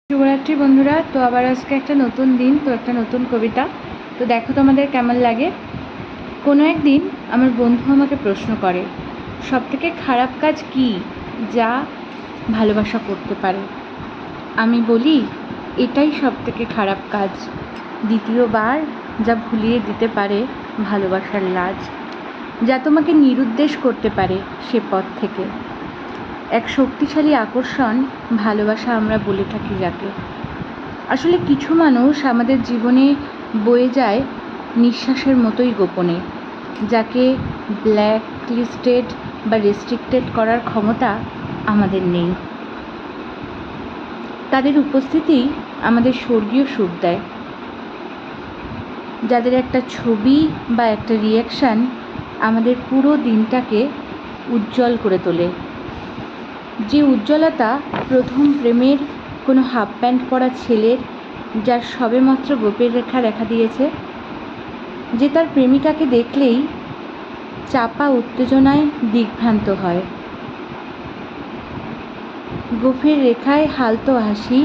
শুভরাত্রি বন্ধুরা। তো আবার আজকে একটা নতুন দিন, তো একটা নতুন কবিতা। তো দেখো তোমাদের কেমন লাগে। কোনো একদিন আমার বন্ধু আমাকে প্রশ্ন করে, সবথেকে খারাপ কাজ কি যা ভালোবাসা করতে পারে? আমি বলি, এটাই সবথেকে খারাপ কাজ, দ্বিতীয়বার যা ভুলিয়ে দিতে পারে ভালোবাসার লাজ, যা তোমাকে নিরুদ্দেশ করতে পারে সে পথ থেকে। এক শক্তিশালী আকর্ষণ ভালোবাসা আমরা বলে থাকি যাকে। আসলে কিছু মানুষ আমাদের জীবনে বয়ে যায় নিঃশ্বাসের মতোই গোপনে, যাকে ব্ল্যাক লিস্টেড বা রেস্ট্রিক্টেড করার ক্ষমতা আমাদের নেই। তাদের উপস্থিতি আমাদের স্বর্গীয় সুখ দেয়, যাদের একটা ছবি বা একটা রিয়াকশান আমাদের পুরো দিনটাকে উজ্জ্বল করে তোলে। যে উজ্জ্বলতা প্রথম প্রেমের কোনো হাফ প্যান্ট পরা ছেলের, যার সবেমাত্র গোপের রেখা দেখা দিয়েছে, যে তার প্রেমিকাকে দেখলেই চাপা উত্তেজনায় দিগ্ভ্রান্ত হয়। গোফের রেখায় হালতো হাসি,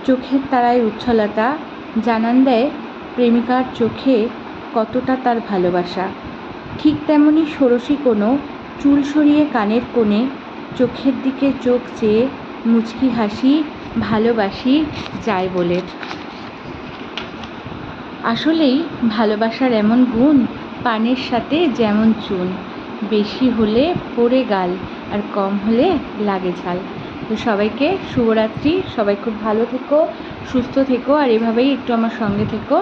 চোখের তারায় উচ্ছলতা জানান দেয় প্রেমিকার চোখে কতটা তার ভালোবাসা। ঠিক তেমনি ষোড়শী কোনো চুল সরিয়ে কানের কোণে, চোখের দিকে চোখ চেয়ে মুচকি হাসি, ভালোবাসি যায় বলে। আসলেই ভালোবাসার এমন গুণ, পানের সাথে যেমন চুন, বেশি হলে পড়ে গাল আর কম হলে লাগে ঝাল। তো সবাইকে শুভরাত্রি, সবাই খুব ভালো থেকো, সুস্থ থেকো, আর এভাবেই একটু আমার সঙ্গে থেকো।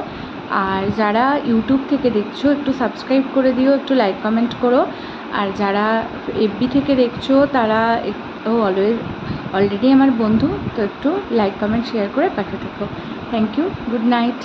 আর যারা ইউটিউব থেকে দেখছো একটু সাবস্ক্রাইব করে দিও, একটু লাইক কমেন্ট করো। আর যারা এফবি থেকে দেখছো তারা অলরেডি আমার বন্ধু, তো একটু লাইক কমেন্ট শেয়ার করে পাঠিয়ে থেকো। Thank you, good night.